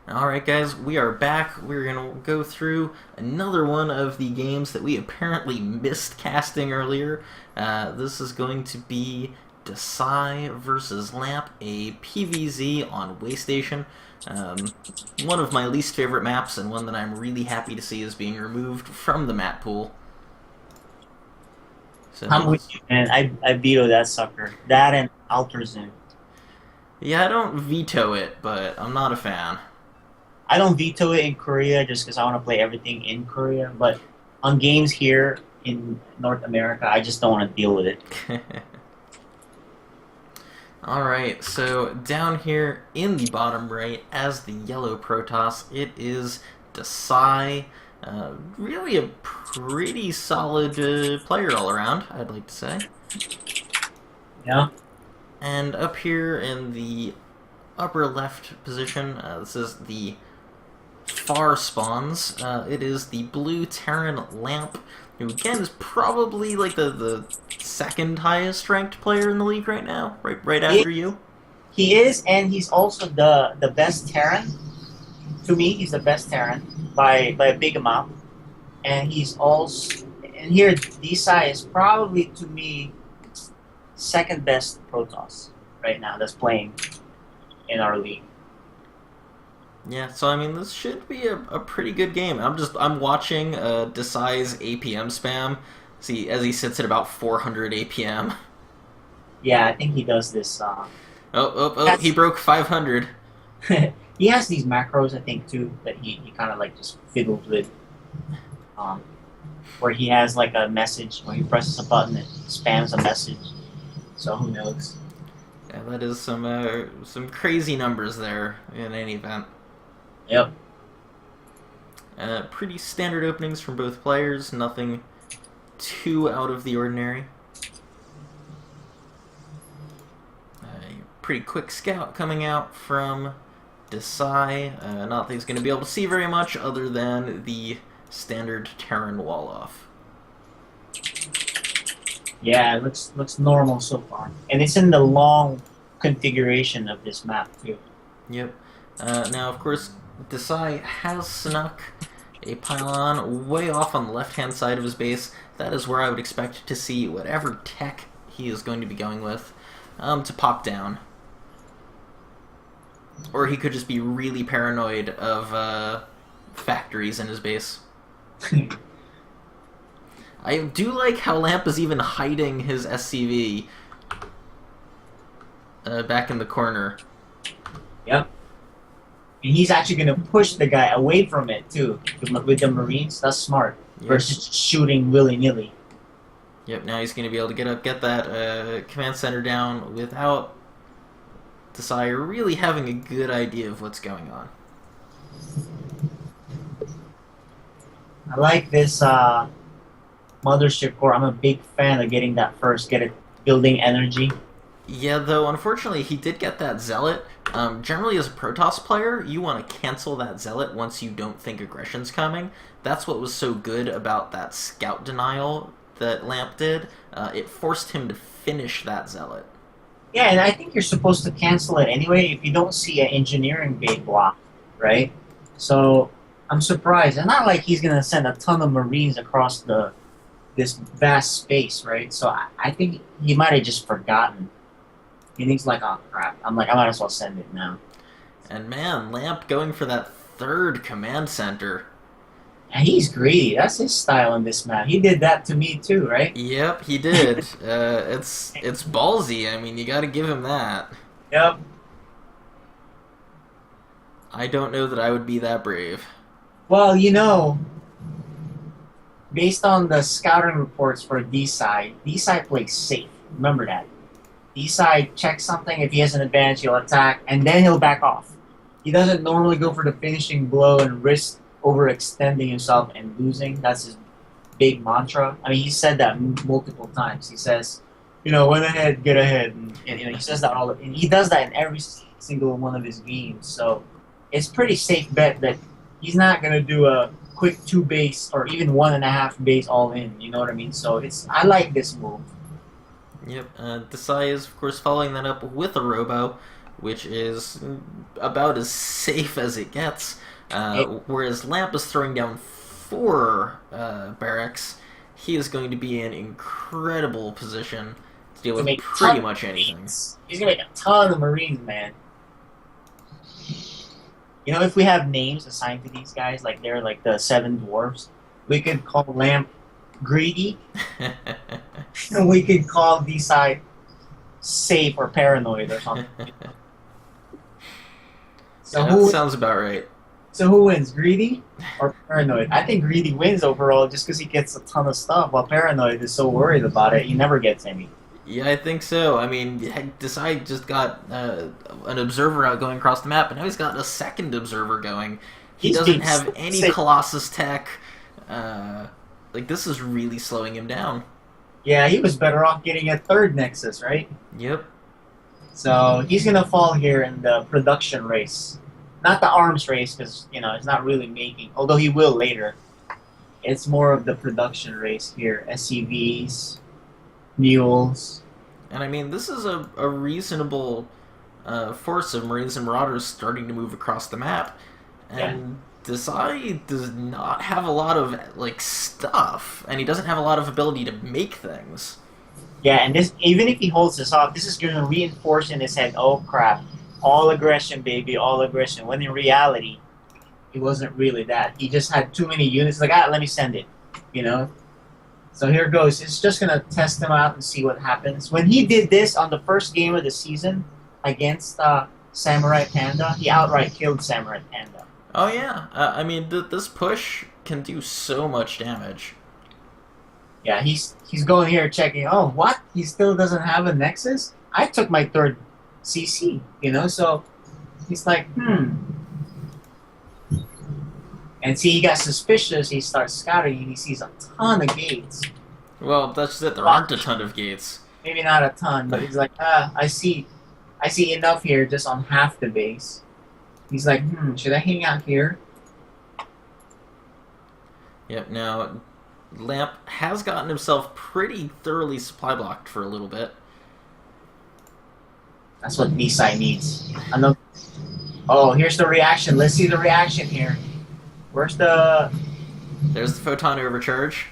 Alright guys, we are back. We're going to go through another one of the games that we apparently missed casting earlier. This is going to be Decy versus LamP, a PvZ on Waystation. One of my least favorite maps, and one that I'm really happy to see is being removed from the map pool. So, I'm with you, man. I veto that sucker. That and Alterzim. yeah, I don't veto it, but I'm not a fan. I don't veto it in Korea just because I want to play everything in Korea, but on games here in North America, I just don't want to deal with it. Alright, so down here in the bottom right, as the yellow Protoss, it is Decy. Really a pretty solid player all around, I'd like to say. Yeah. And up here in the upper left position, this is the far spawns. It is the blue Terran LamP, who again is probably like the second highest ranked player in the league right now, right after you. He is, and he's also the best Terran. To me, he's the best Terran by a big amount. And he's also, and here Decy is probably to me second best Protoss right now that's playing in our league. Yeah, so I mean, this should be a pretty good game. I'm watching Decy's APM spam, see, as he sits at about 400 APM. Yeah, I think he does this. He broke 500. He has these macros, I think, too, that he kind of like just fiddles with. Where he has like a message, where he presses a button and spams a message. So who knows? Yeah, that is some crazy numbers there in any event. Yep. Pretty standard openings from both players, nothing too out of the ordinary. Pretty quick scout coming out from Decy. Not that he's going to be able to see very much other than the standard Terran wall off. Yeah, it looks normal so far, and it's in the long configuration of this map too. Yep. Now, of course, Decy has snuck a pylon way off on the left-hand side of his base. That is where I would expect to see whatever tech he is going to be going with to pop down. Or he could just be really paranoid of factories in his base. I do like how LamP is even hiding his SCV back in the corner. Yep. And he's actually going to push the guy away from it, too, with the Marines. That's smart. Yep. Versus shooting willy-nilly. Yep, now he's going to be able to get that command center down without Decy really having a good idea of what's going on. I like this mothership core. I'm a big fan of getting that first, get it building energy. Yeah, though, unfortunately, he did get that Zealot. Generally, as a Protoss player, you want to cancel that Zealot once you don't think aggression's coming. That's what was so good about that scout denial that LamP did. It forced him to finish that Zealot. Yeah, and I think you're supposed to cancel it anyway if you don't see an engineering bait block, right? So, I'm surprised. It's not like he's going to send a ton of Marines across this vast space, right? So, I think he might have just forgotten. He thinks like, oh crap. I'm like, I might as well send it now. And man, LamP going for that third command center. And he's greedy. That's his style in this map. He did that to me too, right? Yep, he did. It's ballsy. I mean, you got to give him that. Yep. I don't know that I would be that brave. Well, you know, based on the scouting reports for Decy plays safe. Remember that. Decy checks something. If he has an advantage, he'll attack, and then he'll back off. He doesn't normally go for the finishing blow and risk overextending himself and losing. That's his big mantra. I mean, he said that multiple times. He says, you know, went ahead, get ahead. And you know, he says that and he does that in every single one of his games. So it's pretty safe bet that he's not going to do a quick 2 base or even 1.5 base all in. You know what I mean? So I like this move. Yep. Decy is, of course, following that up with a Robo, which is about as safe as it gets. Whereas LamP is throwing down 4 barracks, he is going to be in incredible position to deal To with make a ton pretty of much anything. Marines. He's gonna make a ton of Marines, man. You know, if we have names assigned to these guys, like they're like the 7 dwarves, we could call LamP greedy, and we could call Decy safe or paranoid or something. So Yeah, that sounds about right. who wins, greedy or paranoid? I think greedy wins overall, just because he gets a ton of stuff, while paranoid is so worried about it he never gets any. Yeah, I think so. I mean, Desai just got an observer out going across the map, and now he's got a second observer going. He He's doesn't being have so any safe. Colossus tech. Like, this is really slowing him down. Yeah, he was better off getting a third Nexus, right? Yep. So he's gonna fall here in the production race, not the arms race, because he's not really making. Although he will later. It's more of the production race here. SCVs, mules. And I mean, this is a reasonable force of Marines and Marauders starting to move across the map. Yeah. And Desai does not have a lot of, like, stuff. And he doesn't have a lot of ability to make things. Yeah, and this, even if he holds this off, this is going to reinforce in his head, oh crap, all aggression, baby, all aggression. When in reality, it wasn't really that. He just had too many units. Like, let me send it, So here goes. It's just going to test him out and see what happens. When he did this on the first game of the season against Samurai Panda, he outright killed Samurai Panda. Oh yeah, I mean, this push can do so much damage. Yeah, he's going here checking. Oh, what? He still doesn't have a Nexus? I took my third CC, so he's like, And see, he got suspicious. He starts scouting, and he sees a ton of gates. Well, that's it. There aren't a ton of gates. Maybe not a ton, but he's like, I see enough here just on half the base. He's like, should I hang out here? Yep. Now, LamP has gotten himself pretty thoroughly supply blocked for a little bit. That's what Decy needs. Oh, here's the reaction. Let's see the reaction here. Where's the... There's the photon overcharge.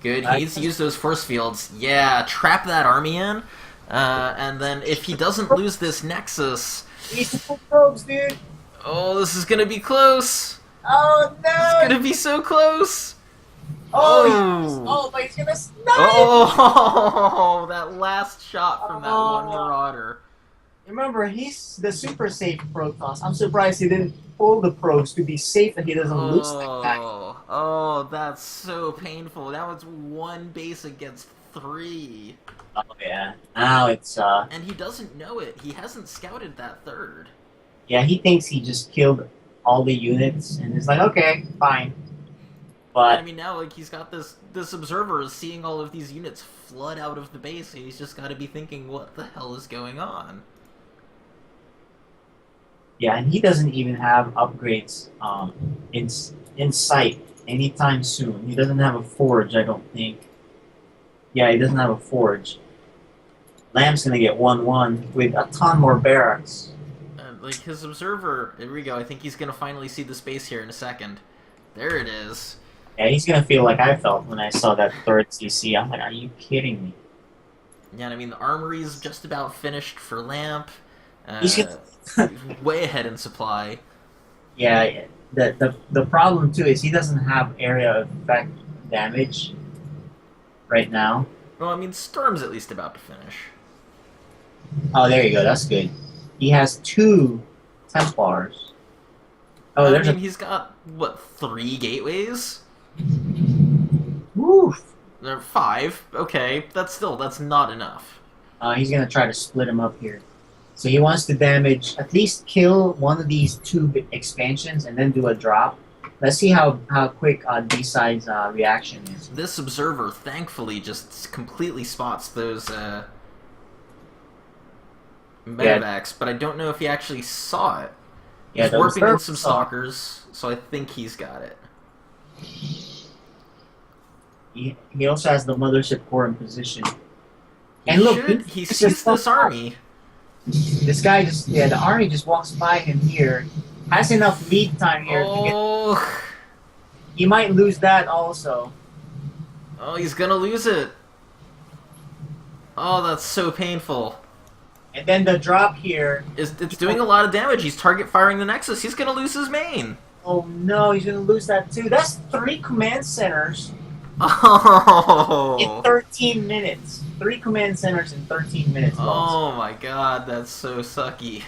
Good. He's used those force fields. Yeah, trap that army in. And then if he doesn't lose this Nexus... He's the probes, dude. Oh, this is going to be close. Oh, no. It's going to be so close. But he's going to snipe. Oh, that last shot from that one Marauder. Remember, he's the super safe Protoss. I'm surprised he didn't pull the probes to be safe that he doesn't lose like that. Oh, that's so painful. That was 1 base against 3. Oh, yeah. Now it's, And he doesn't know it. He hasn't scouted that third. Yeah, he thinks he just killed all the units, and it's like, okay, fine. But I mean, now, like, he's got this observer is seeing all of these units flood out of the base, and he's just got to be thinking, what the hell is going on? yeah, and he doesn't even have upgrades in sight anytime soon. He doesn't have a forge, I don't think. Yeah, he doesn't have a forge. LamP's gonna get 1-1 with a ton more barracks. Like, his observer, here we go, I think he's going to finally see the space here in a second. There it is. Yeah, he's gonna feel like I felt when I saw that third CC. I'm like, are you kidding me? Yeah, and I mean, the armory's just about finished for LamP. He's way ahead in supply. Yeah, the problem too is he doesn't have area effect damage right now. Well, I mean, Storm's at least about to finish. Oh, there you go. That's good. He has 2 Templars. Oh, I mean, he's got, what, 3 gateways? Woof. There are 5. Okay, that's not enough. He's gonna try to split him up here. So he wants to damage, at least kill one of these 2 expansions and then do a drop. Let's see how quick Decy's reaction is. This observer, thankfully, just completely spots those medevacs, but I don't know if he actually saw it. Yeah, he's warping in some stalkers, so I think he's got it. He also has the mothership core in position. He And look, should. He this is sees this army. this guy just the army just walks by him here, has enough lead time here to get. Oh, He might lose that also. oh, he's gonna lose it. Oh, that's so painful. And then the drop here. It's doing a lot of damage. He's target firing the Nexus. He's gonna lose his main. Oh no, he's gonna lose that too. That's 3 command centers in Oh. 13 minutes. 3 command centers in 13 minutes. Lost. Oh my god, that's so sucky.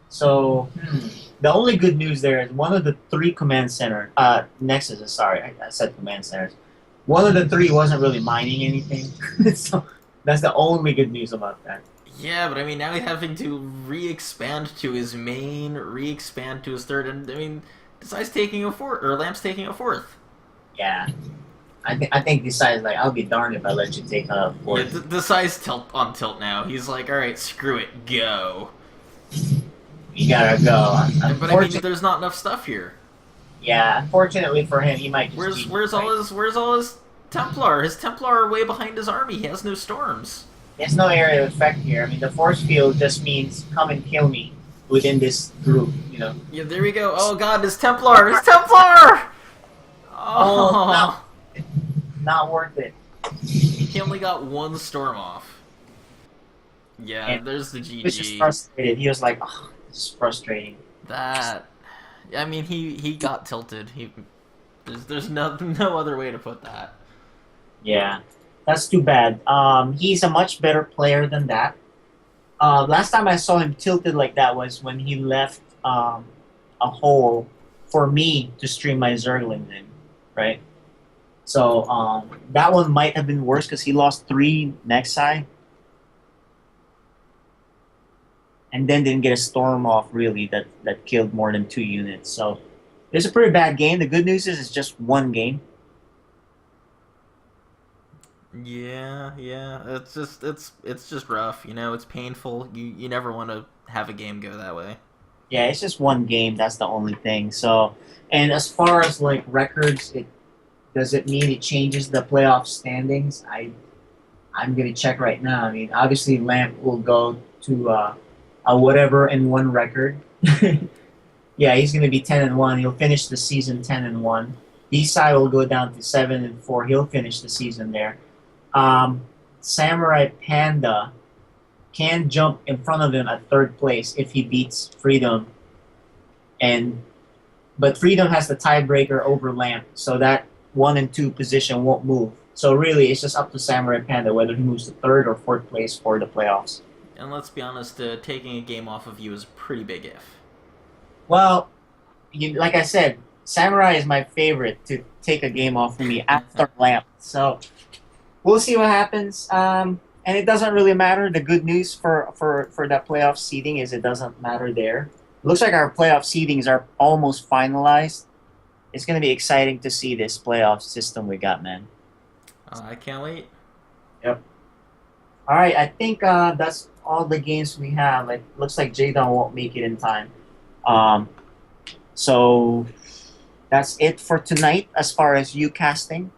So the only good news there is one of the 3 command center Nexuses. Sorry, I said command centers. One of the 3 wasn't really mining anything, so that's the only good news about that. Yeah, but I mean, now he's having to re-expand to his main, re-expand to his third, and I mean, Decy's taking a fourth, or LamP's taking a fourth. Yeah, I think Decy's like, I'll be darned if I let you take a Yeah, fourth. Decy's on tilt now. He's like, alright, screw it, go. You gotta go. But I mean, there's not enough stuff here. Yeah, unfortunately for him, he might just. Where's all his Templar? His Templar are way behind his army. He has no storms. There's no area of effect here. I mean, the force field just means come and kill me within this group, you know. Yeah, there we go. Oh god, his Templar! His Templar! Oh, Not worth it. he only got 1 storm off. Yeah, And there's the he was just GG. frustrated. He was like, oh, this is frustrating. That, I mean, he got tilted. There's no other way to put that. Yeah, that's too bad. He's a much better player than that. Last time I saw him tilted like that was when he left a hole for me to stream my Zerglings in, right? So that one might have been worse because he lost 3 Nexi. And then didn't get a storm off, really, that killed more than 2 units. So it's a pretty bad game. The good news is it's just 1 game. Yeah, it's just rough, you know, it's painful. You never want to have a game go that way. Yeah, it's just 1 game. That's the only thing. So, and as far as like records, does it mean it changes the playoff standings? I'm gonna check right now. I mean, obviously LamP will go to a whatever and 1 record. Yeah, he's gonna be 10-1. He'll finish the season 10-1. Decy will go down to 7-4. He'll finish the season there. Samurai Panda can jump in front of him at 3rd place if he beats Freedom. But Freedom has the tiebreaker over LamP, so that 1 and 2 position won't move. So really, it's just up to Samurai Panda whether he moves to 3rd or 4th place for the playoffs. And let's be honest, taking a game off of you is a pretty big if. Well, like I said, Samurai is my favorite to take a game off of me after LamP. So we'll see what happens. And it doesn't really matter. The good news for that playoff seeding is it doesn't matter there. It looks like our playoff seedings are almost finalized. It's going to be exciting to see this playoff system we got, man. I can't wait. Yep. All right, I think that's all the games we have. It looks like Jadon won't make it in time. So that's it for tonight as far as you casting.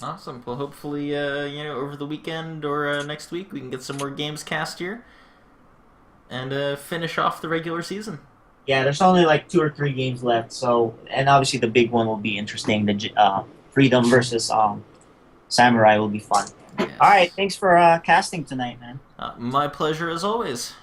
Awesome. Well, hopefully, over the weekend or next week we can get some more games cast here and finish off the regular season. Yeah, there's only like 2 or 3 games left. So, and obviously the big one will be interesting. The Freedom versus Samurai will be fun. Yes. All right, thanks for casting tonight, man. My pleasure as always.